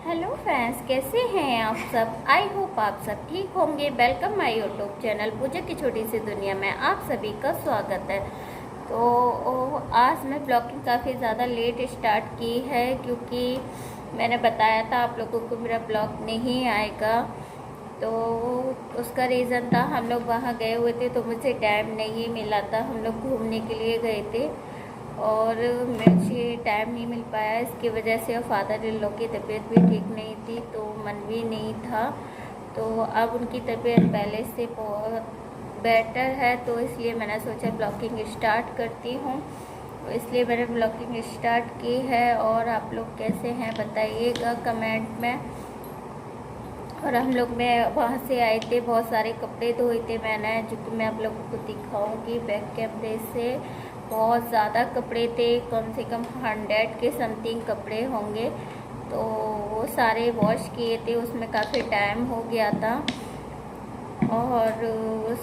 Hello friends, कैसे हैं आप सब। आई होप आप सब ठीक होंगे। वेलकम माय यूट्यूब चैनल पूजा की छोटी सी दुनिया में आप सभी का स्वागत है। तो आज मैं ब्लॉगिंग काफ़ी ज़्यादा लेट स्टार्ट की है, क्योंकि मैंने बताया था आप लोगों को मेरा ब्लॉग नहीं आएगा। तो उसका रीज़न था, हम लोग वहाँ गए हुए थे तो मुझे टाइम नहीं मिला था। हम लोग घूमने के लिए गए थे और मुझे टाइम नहीं मिल पाया, इसकी वजह से। और फादर इन लोग की तबीयत भी ठीक नहीं थी, तो मन भी नहीं था। तो अब उनकी तबीयत पहले से बहुत बेटर है, तो इसलिए मैंने सोचा ब्लॉगिंग स्टार्ट करती हूँ। तो इसलिए मैंने ब्लॉगिंग स्टार्ट की है। और आप लोग कैसे हैं बताइएगा कमेंट में। और हम लोग में वहाँ से आए थे, बहुत सारे कपड़े धोए थे मैंने, जो कि मैं आप लोगों को दिखाऊंगी बैक कैमरे से। बहुत ज़्यादा कपड़े थे, कम से कम 100 के समथिंग कपड़े होंगे। तो वो सारे वॉश किए थे, उसमें काफ़ी टाइम हो गया था। और उस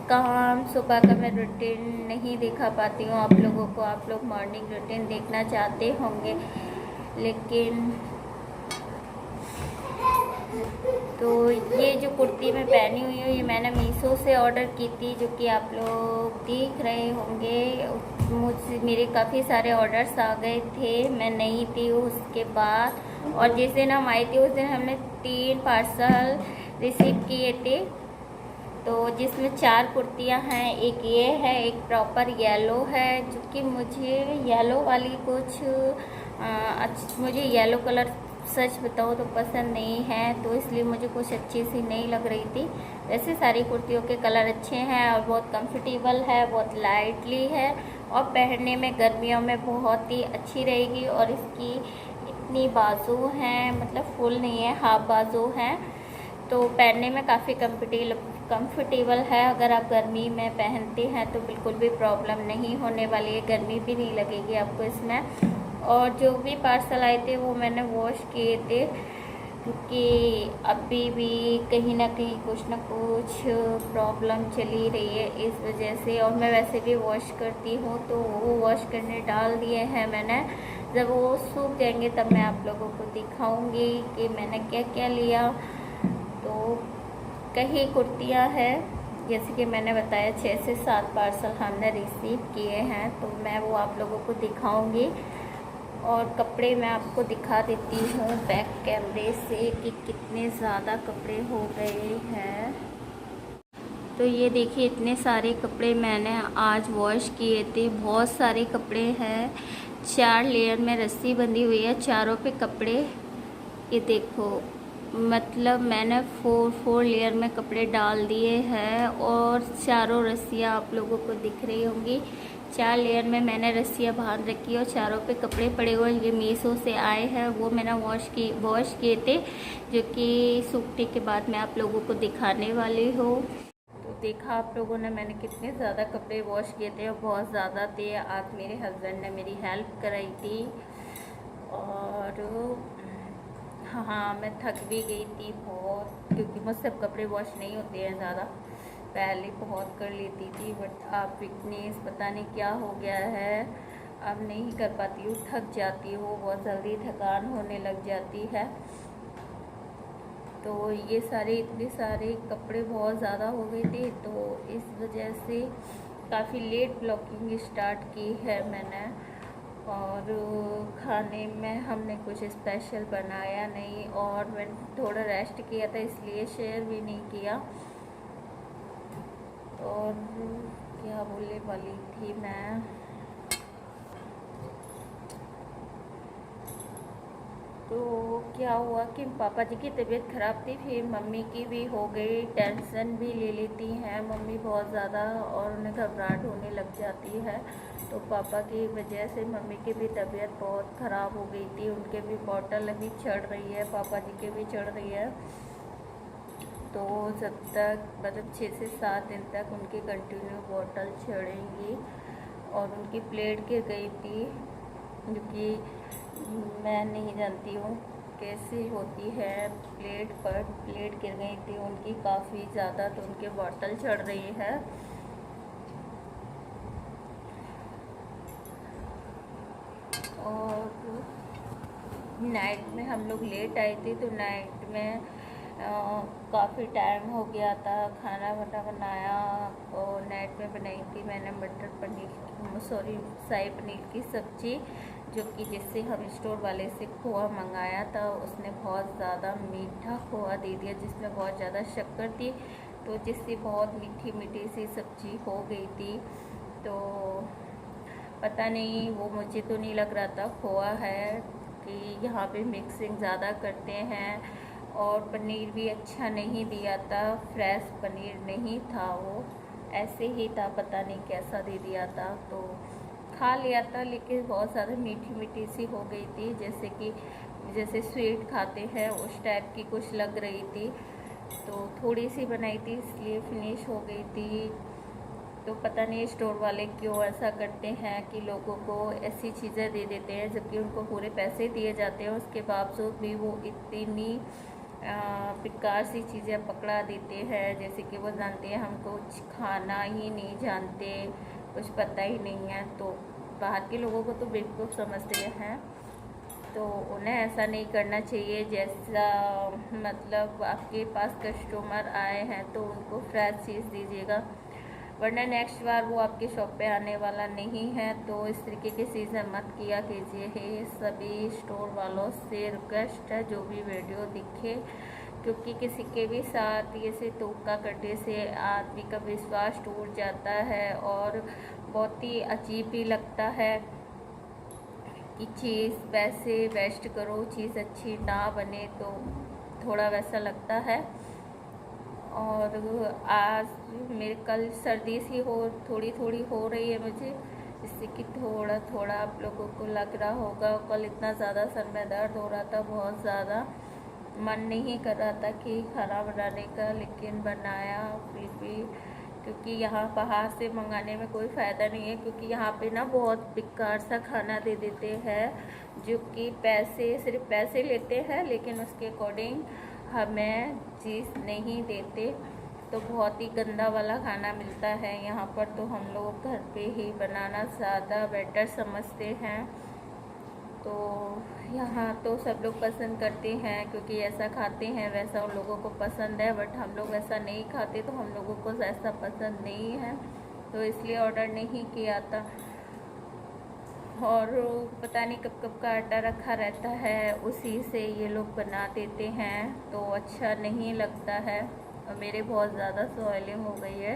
काम सुबह का मैं रूटीन नहीं दिखा पाती हूँ आप लोगों को। आप लोग मॉर्निंग रूटीन देखना चाहते होंगे, लेकिन तो ये जो कुर्ती मैं पहनी हुई हूँ, ये मैंने मीशो से ऑर्डर की थी, जो कि आप लोग देख रहे होंगे। मुझे मेरे काफ़ी सारे ऑर्डर्स आ गए थे, मैं नहीं थी उसके बाद। और जिस दिन हम आए थे उस दिन हमने 3 पार्सल रिसीव किए थे। तो जिसमें 4 कुर्तियाँ हैं, एक ये है, एक प्रॉपर येलो है, जो कि मुझे येलो वाली कुछ मुझे येलो कलर सच बताओ तो पसंद नहीं है, तो इसलिए मुझे कुछ अच्छी सी नहीं लग रही थी। वैसे सारी कुर्तियों के कलर अच्छे हैं और बहुत कंफर्टेबल है, बहुत लाइटली है और पहनने में गर्मियों में बहुत ही अच्छी रहेगी। और इसकी इतनी बाजू हैं, मतलब फुल नहीं है, हाफ बाजू हैं, तो पहनने में काफ़ी कंफर्टेबल है। अगर आप गर्मी में पहनते हैं तो बिल्कुल भी प्रॉब्लम नहीं होने वाली है, गर्मी भी नहीं लगेगी आपको इसमें। और जो भी पार्सल आए थे वो मैंने वॉश किए थे, क्योंकि अभी भी कहीं ना कहीं कुछ ना कुछ प्रॉब्लम चली रही है इस वजह से। और मैं वैसे भी वॉश करती हूँ, तो वो वॉश करने डाल दिए हैं मैंने। जब वो सूख जाएंगे तब मैं आप लोगों को दिखाऊंगी कि मैंने क्या क्या लिया। तो कई कुर्तियाँ हैं, जैसे कि मैंने बताया 6 से 7 पार्सल हमने रिसीव किए हैं, तो मैं वो आप लोगों को दिखाऊंगी। और कपड़े मैं आपको दिखा देती हूँ बैक कैमरे से कि कितने ज़्यादा कपड़े हो गए हैं। तो ये देखिए, इतने सारे कपड़े मैंने आज वॉश किए थे, बहुत सारे कपड़े हैं। 4 लेयर में रस्सी बंधी हुई है, चारों पे कपड़े। ये देखो, मतलब मैंने 4 लेयर में कपड़े डाल दिए हैं और चारों रस्सियाँ आप लोगों को दिख रही होंगी। 4 लेयर में मैंने रस्सियाँ बांध रखी और चारों पे कपड़े पड़े हुए। ये मीशो से आए हैं, वो मैंने वॉश किए थे, जो कि सूखने के बाद मैं आप लोगों को दिखाने वाली हूँ। तो देखा आप लोगों ने, मैंने कितने ज़्यादा कपड़े वॉश किए थे, और बहुत ज़्यादा थे। आज मेरे हस्बैंड ने मेरी हेल्प कराई थी। और हाँ, मैं थक भी गई थी बहुत, क्योंकि मुझसे अब कपड़े वॉश नहीं होते हैं ज़्यादा। पहले बहुत कर लेती थी, बट अब वीकनेस पता नहीं क्या हो गया है, अब नहीं कर पाती हूँ, थक जाती हूँ, बहुत जल्दी थकान होने लग जाती है। तो ये सारे इतने सारे कपड़े बहुत ज़्यादा हो गए थे, तो इस वजह से काफ़ी लेट ब्लॉगिंग स्टार्ट की है मैंने। और खाने में हमने कुछ स्पेशल बनाया नहीं, और मैंने थोड़ा रेस्ट किया था, इसलिए शेयर भी नहीं किया। और क्या बोलने वाली थी मैं, तो क्या हुआ कि पापा जी की तबीयत ख़राब थी, फिर मम्मी की भी हो गई। टेंशन भी ले लेती हैं मम्मी बहुत ज़्यादा, और उन्हें घबराहट होने लग जाती है। तो पापा की वजह से मम्मी की भी तबीयत बहुत ख़राब हो गई थी, उनके भी बॉटल अभी चढ़ रही है, पापा जी के भी चढ़ रही है। तो जब तक मतलब 6 से 7 दिन तक उनकी कंटिन्यू बॉटल चढ़ेंगी। और उनकी प्लेट गिर गई थी, क्योंकि मैं नहीं जानती हूँ कैसे होती है, प्लेट पर प्लेट गिर गई थी उनकी काफ़ी ज़्यादा, तो उनके बॉटल चढ़ रही है। और नाइट में हम लोग लेट आए थे, तो नाइट में काफ़ी टाइम हो गया था। खाना वाना बनाया और नाइट में बनाई थी मैंने मटर पनीर शाही पनीर की सब्ज़ी, जो कि जिससे हम स्टोर वाले से खोआ मंगाया था। उसने बहुत ज़्यादा मीठा खोआ दे दिया, जिसमें बहुत ज़्यादा शक्कर थी, तो जिससे बहुत मीठी मीठी सी सब्ज़ी हो गई थी। तो पता नहीं, वो मुझे तो नहीं लग रहा था खोआ है, कि यहाँ पे मिक्सिंग ज़्यादा करते हैं। और पनीर भी अच्छा नहीं दिया था, फ्रेश पनीर नहीं था, वो ऐसे ही था, पता नहीं कैसा दे दिया था। तो खा लिया था, लेकिन बहुत ज़्यादा मीठी मीठी सी हो गई थी, जैसे स्वीट खाते हैं उस टाइप की कुछ लग रही थी। तो थोड़ी सी बनाई थी, इसलिए फिनिश हो गई थी। तो पता नहीं स्टोर वाले क्यों ऐसा करते हैं कि लोगों को ऐसी चीज़ें दे देते हैं, जबकि उनको पूरे पैसे दिए जाते हैं, उसके बावजूद भी वो इतनी बेकार सी चीज़ें पकड़ा देते हैं, जैसे कि वो जानते हैं हम कुछ खाना ही नहीं जानते, कुछ पता ही नहीं है। तो बाहर के लोगों को तो बिल्कुल समझते हैं, तो उन्हें ऐसा नहीं करना चाहिए। जैसा मतलब आपके पास कस्टमर आए हैं तो उनको फ्रेश चीज़ दीजिएगा, वरना नेक्स्ट बार वो आपके शॉप पे आने वाला नहीं है। तो इस तरीके की चीज़ें मत किया कीजिए। है सभी स्टोर वालों से रिक्वेस्ट है, जो भी वीडियो दिखे, क्योंकि किसी के भी साथ ये से धोखा करने से आदमी का विश्वास टूट जाता है, और बहुत ही अजीब भी लगता है कि चीज़ पैसे वेस्ट करो, चीज़ अच्छी ना बने, तो थोड़ा वैसा लगता है। और आज मेरे कल सर्दी सी थोड़ी थोड़ी हो रही है मुझे, जिससे कि थोड़ा थोड़ा आप लोगों को लग रहा होगा। कल इतना ज़्यादा सर में दर्द हो रहा था, बहुत ज़्यादा मन नहीं कर रहा था कि खाना बनाने का, लेकिन बनाया फिर भी, क्योंकि यहाँ बाहर से मंगाने में कोई फ़ायदा नहीं है, क्योंकि यहाँ पे ना बहुत बेकार सा खाना दे देते हैं, जो कि सिर्फ पैसे लेते हैं, लेकिन उसके अकॉर्डिंग हमें चीज़ नहीं देते। तो बहुत ही गंदा वाला खाना मिलता है यहाँ पर। तो हम लोग घर पे ही बनाना ज़्यादा बेटर समझते हैं। तो यहाँ तो सब लोग पसंद करते हैं, क्योंकि ऐसा खाते हैं वैसा उन लोगों को पसंद है, बट हम लोग ऐसा नहीं खाते, तो हम लोगों को ऐसा पसंद नहीं है, तो इसलिए ऑर्डर नहीं किया था। और पता नहीं कब कब का आटा रखा रहता है, उसी से ये लोग बना देते हैं, तो अच्छा नहीं लगता है। और मेरे बहुत ज़्यादा सॉइलिंग हो गई है,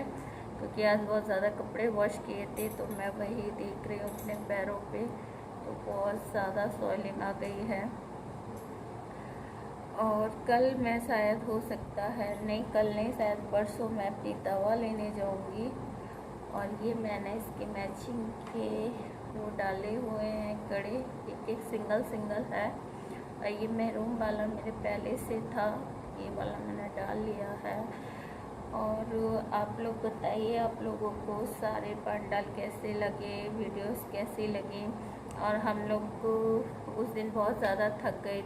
क्योंकि आज बहुत ज़्यादा कपड़े वॉश किए थे, तो मैं वही देख रही हूँ अपने पैरों पे, तो बहुत ज़्यादा सॉइलिंग आ गई है। और कल मैं शायद, हो सकता है, नहीं कल नहीं, शायद परसों मैं अपनी तवा लेने जाऊँगी। और ये मैंने इसके मैचिंग के वो डाले हुए हैं कड़े, एक सिंगल है, और ये मैरून वाला मेरे पहले से था, ये वाला मैंने डाल लिया है। और आप लोग बताइए, आप लोगों को सारे पंडाल कैसे लगे, वीडियोस कैसी लगी। और हम लोग को उस दिन बहुत ज़्यादा थक गए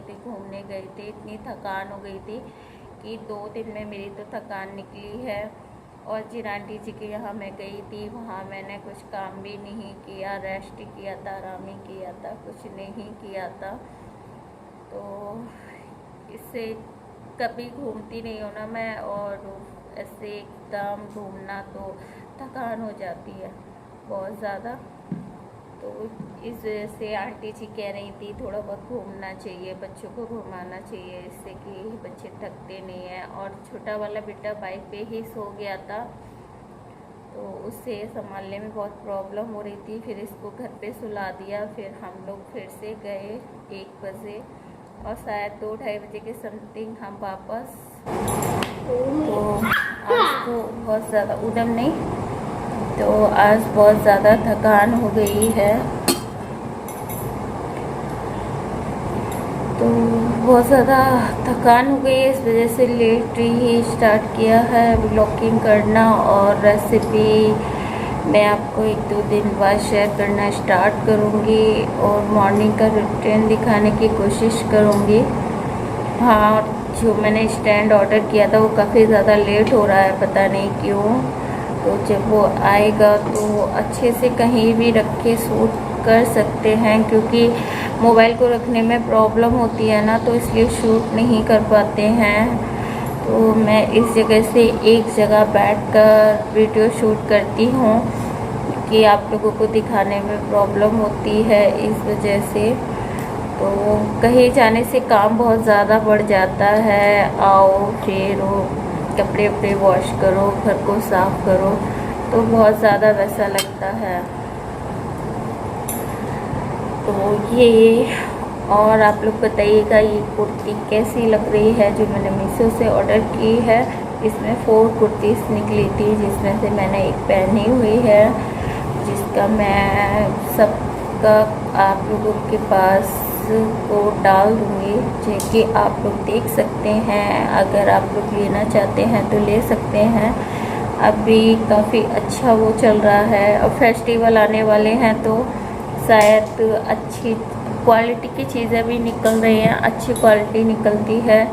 थे, घूमने गए थे, इतनी थकान हो गई थी कि 2 दिन में मेरी तो थकान निकली है। और जीरांटी जी के यहाँ मैं गई थी, वहाँ मैंने कुछ काम भी नहीं किया, रेस्ट किया था, आराम ही किया था, कुछ नहीं किया था। तो इससे कभी घूमती नहीं हूँ ना मैं, और ऐसे एकदम घूमना तो थकान हो जाती है बहुत ज़्यादा। तो इस वजह से आंटी जी कह रही थी थोड़ा बहुत घूमना चाहिए, बच्चों को घुमाना चाहिए, इससे कि बच्चे थकते नहीं हैं। और छोटा वाला बेटा बाइक पे ही सो गया था, तो उससे संभालने में बहुत प्रॉब्लम हो रही थी। फिर इसको घर पे सुला दिया, फिर हम लोग फिर से गए 1 बजे, और शायद 2-2:30 बजे के समथिंग हम वापस। तो आज तो बहुत ज़्यादा उधम नहीं, तो आज बहुत ज़्यादा थकान हो गई है, तो बहुत ज़्यादा थकान हो गई है, इस वजह से लेट ही स्टार्ट किया है व्लॉगिंग करना। और रेसिपी मैं आपको 1-2 दिन बाद शेयर करना स्टार्ट करूँगी, और मॉर्निंग का रूटीन दिखाने की कोशिश करूँगी। हाँ, जो मैंने स्टैंड ऑर्डर किया था वो काफ़ी ज़्यादा लेट हो रहा है, पता नहीं क्यों। तो जब वो आएगा तो अच्छे से कहीं भी रख के सूट कर सकते हैं, क्योंकि मोबाइल को रखने में प्रॉब्लम होती है ना, तो इसलिए शूट नहीं कर पाते हैं। तो मैं इस जगह से एक जगह बैठकर वीडियो शूट करती हूँ कि आप लोगों को दिखाने में प्रॉब्लम होती है इस वजह से। तो कहीं जाने से काम बहुत ज़्यादा बढ़ जाता है, आओ फिर कपड़े वपड़े वॉश करो, घर को साफ़ करो, तो बहुत ज़्यादा वैसा लगता है। तो ये, और आप लोग बताइएगा ये कुर्ती कैसी लग रही है जो मैंने मीशो से ऑर्डर की है। इसमें 4 कुर्तीज़ निकली थी, जिसमें से मैंने एक पहनी हुई है, जिसका मैं सबका आप लोगों के पास को डाल दूँगी, जो कि आप लोग देख सकते हैं। अगर आप लोग लेना चाहते हैं तो ले सकते हैं। अभी काफ़ी अच्छा वो चल रहा है, और फेस्टिवल आने वाले हैं तो शायद अच्छी क्वालिटी की चीज़ें भी निकल रही हैं, अच्छी क्वालिटी निकलती है,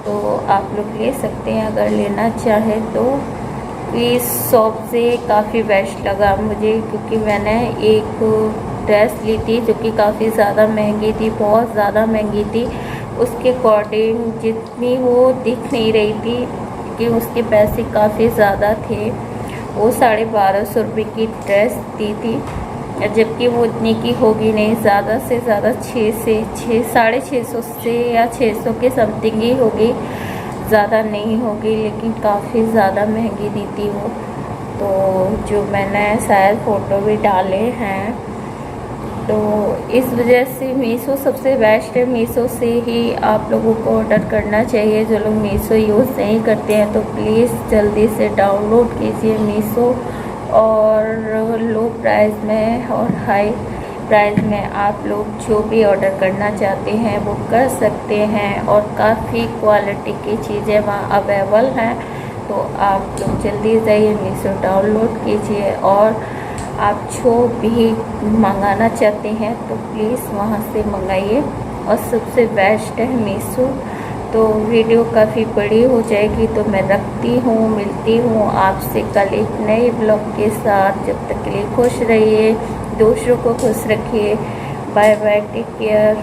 तो आप लोग ले सकते हैं अगर लेना चाहे तो। इस शॉप से काफ़ी बेस्ट लगा मुझे, क्योंकि मैंने एक ड्रेस ली थी जो कि काफ़ी ज़्यादा महंगी थी, बहुत ज़्यादा महंगी थी। उसके अकॉर्डिंग जितनी वो दिख नहीं रही थी, कि उसके पैसे काफ़ी ज़्यादा थे। वो 1250 रुपये की ड्रेस दी थी, जबकि वो इतनी की होगी नहीं, ज़्यादा से ज़्यादा 600 से या 600 के समथिंग ही होगी, ज़्यादा नहीं होगी, लेकिन काफ़ी ज़्यादा महंगी दी थी वो। तो जो मैंने शायद फ़ोटो भी डाले हैं, तो इस वजह से मीशो सबसे बेस्ट है। मीशो से ही आप लोगों को ऑर्डर करना चाहिए। जो लोग मीशो यूज़ नहीं करते हैं तो प्लीज़ जल्दी से डाउनलोड कीजिए मीशो, और लो प्राइस में और हाई प्राइस में आप लोग जो भी ऑर्डर करना चाहते हैं वो कर सकते हैं, और काफ़ी क्वालिटी की चीज़ें वहाँ अवेलेबल हैं। तो आप लोग जल्दी जाइए मीशो डाउनलोड कीजिए, और आप जो भी मंगाना चाहते हैं तो प्लीज़ वहाँ से मंगाइए, और सबसे बेस्ट है मीशो। तो वीडियो काफ़ी बड़ी हो जाएगी तो मैं रखती हूँ, मिलती हूँ आपसे कल एक नए ब्लॉग के साथ। जब तक के लिए खुश रहिए, दूसरों को खुश रखिए। Bye bye, take care.